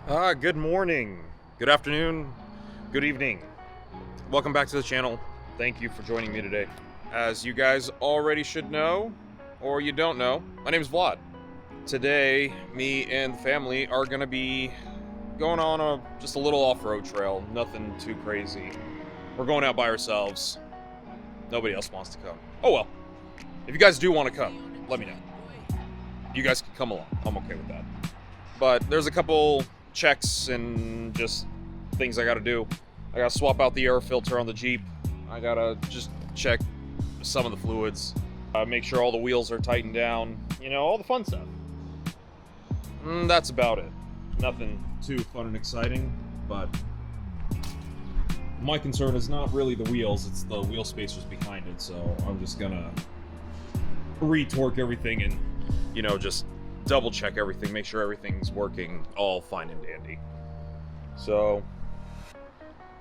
Good morning, good afternoon, good evening. Welcome back to the channel. Thank you for joining me today. As you guys already should know, or you don't know, my name is Vlad. Today, me and the family are gonna be going on just a little off-road trail, nothing too crazy. We're going out by ourselves. Nobody else wants to come. Oh well, if you guys do want to come, let me know. You guys can come along, I'm okay with that. But there's a couple checks and just things I gotta do. I gotta swap out the air filter on the Jeep. I gotta just check some of the fluids. Make sure all the wheels are tightened down. You know, all the fun stuff. That's about it. Nothing too fun and exciting, but my concern is not really the wheels, it's the wheel spacers behind it, so I'm just gonna re-torque everything and, you know, just double check everything, make sure everything's working all fine and dandy. So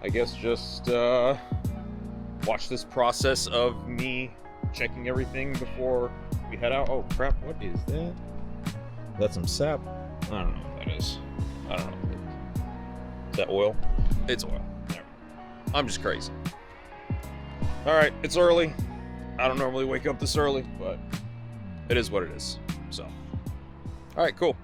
I guess just watch this process of me checking everything before we head out. Oh crap, what is that? That's some sap. I don't know what that is. I don't know. Is that oil? It's oil. There. I'm just crazy. Alright, it's early. I don't normally wake up this early, but it is what it is. So alright, cool.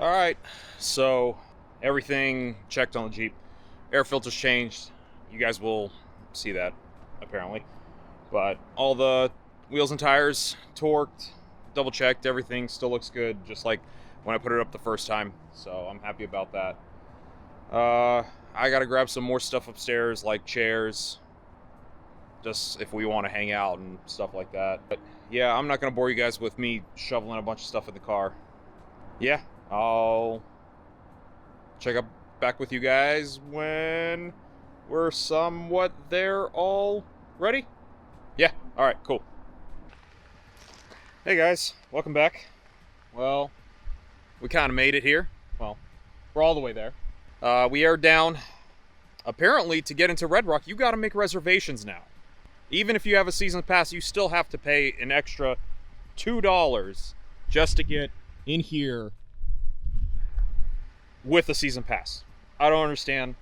Alright, so everything checked on the Jeep. Air filters changed. You guys will see that, apparently. But all the wheels and tires torqued, double checked, everything still looks good, just like when I put it up the first time. So I'm happy about that. I gotta grab some more stuff upstairs, like chairs, just if we want to hang out and stuff like that. But yeah, I'm not gonna bore you guys with me shoveling a bunch of stuff in the car. Yeah. I'll check up back with you guys when we're somewhat there all ready. Yeah, alright, cool. Hey guys, welcome back. Well, we kind of made it here. Well, we're all the way there. We are down. Apparently, to get into Red Rock, you gotta make reservations now. Even if you have a season pass, you still have to pay an extra $2 just to get in here with a season pass. I don't understand.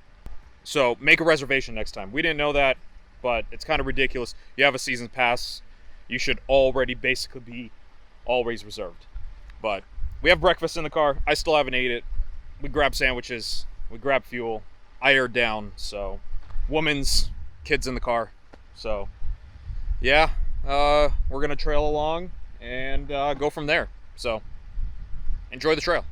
So make a reservation next time. We didn't know that, but it's kind of ridiculous. You have a season pass, you should already basically be always reserved. But we have breakfast in the car. I still haven't ate it. We grabbed sandwiches, we grabbed fuel. I aired down, so woman's kids in the car. So yeah, we're gonna trail along and go from there. So enjoy the trail.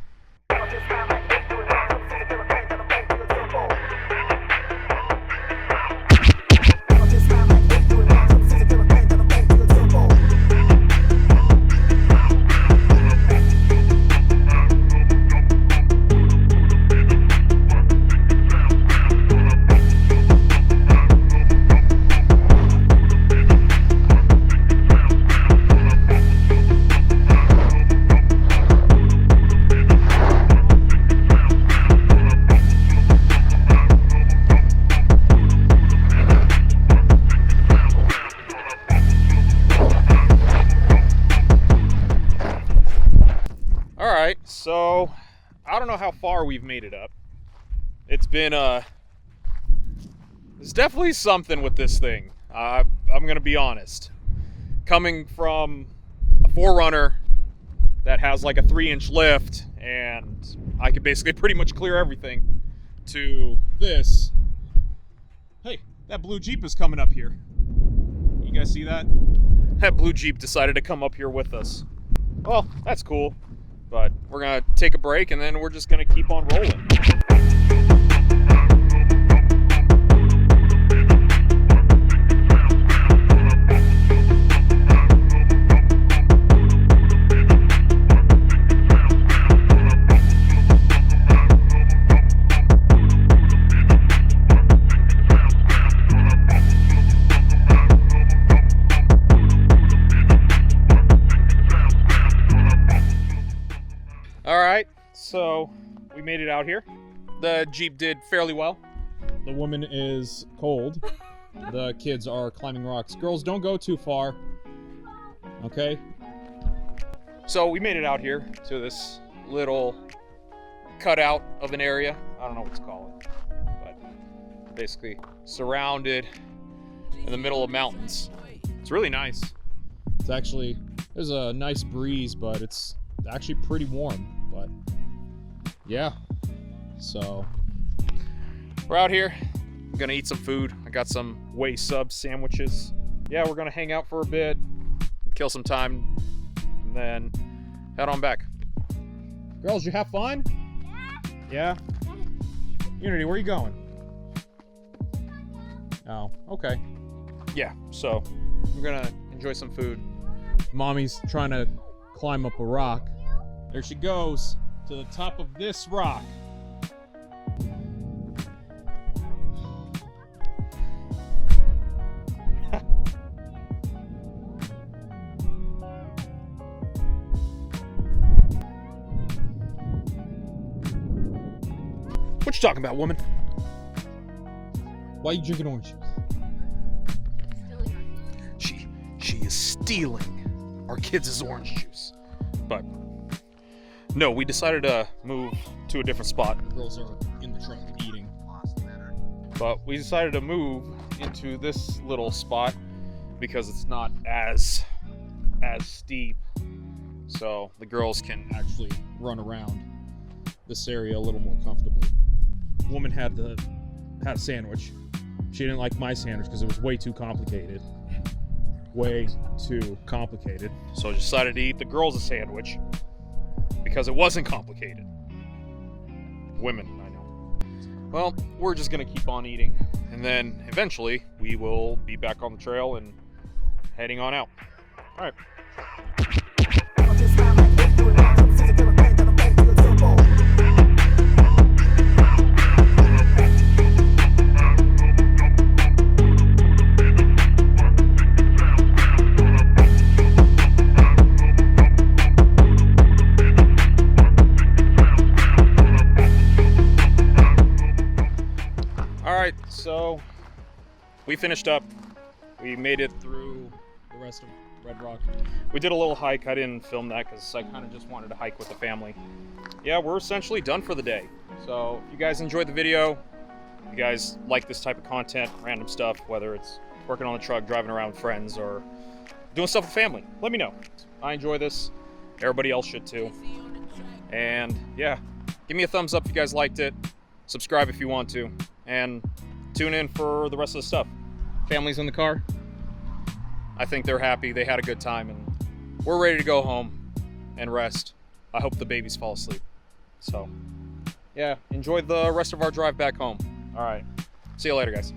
Alright, so I don't know how far we've made it up. It's been there's definitely something with this thing. I'm gonna be honest. Coming from a 4Runner that has like a 3-inch lift and I could basically pretty much clear everything, to this. Hey, that blue Jeep is coming up here. You guys see that? That blue Jeep decided to come up here with us. Well, that's cool. But we're gonna take a break and then we're just gonna keep on rolling. All right, so we made it out here. The Jeep did fairly well. The woman is cold. The kids are climbing rocks. Girls, don't go too far. Okay? So we made it out here to this little cutout of an area. I don't know what to call it, but basically surrounded in the middle of mountains. It's really nice. It's actually, there's a nice breeze, but it's actually pretty warm. But yeah, so we're out here. I'm gonna eat some food. I got some Way Sub sandwiches. Yeah, we're gonna hang out for a bit, kill some time, and then head on back. Girls, you have fun? Yeah? Unity, where are you going? Oh, okay. Yeah, so we're gonna enjoy some food. Mommy's trying to climb up a rock. There she goes to the top of this rock. What you talking about, woman? Why are you drinking orange juice? She is stealing our kids' orange juice. But no, we decided to move to a different spot. The girls are in the truck eating. But we decided to move into this little spot because it's not as steep. So the girls can actually run around this area a little more comfortably. Woman had a sandwich. She didn't like my sandwich because it was way too complicated. Way too complicated. So I decided to eat the girls a sandwich because it wasn't complicated. Women, I know. Well, we're just gonna keep on eating, and then eventually we will be back on the trail and heading on out. All right. Alright, so we finished up. We made it through the rest of Red Rock. We did a little hike. I didn't film that because I kind of just wanted to hike with the family. Yeah, we're essentially done for the day. So if you guys enjoyed the video, if you guys like this type of content, random stuff, whether it's working on the truck, driving around with friends, or doing stuff with family, let me know. I enjoy this. Everybody else should too. And yeah, give me a thumbs up if you guys liked it. Subscribe if you want to. And tune in for the rest of the stuff. Family's in the car. I think they're happy. They had a good time, and we're ready to go home and rest. I hope the babies fall asleep. So, yeah, enjoy the rest of our drive back home. All right. See you later, guys.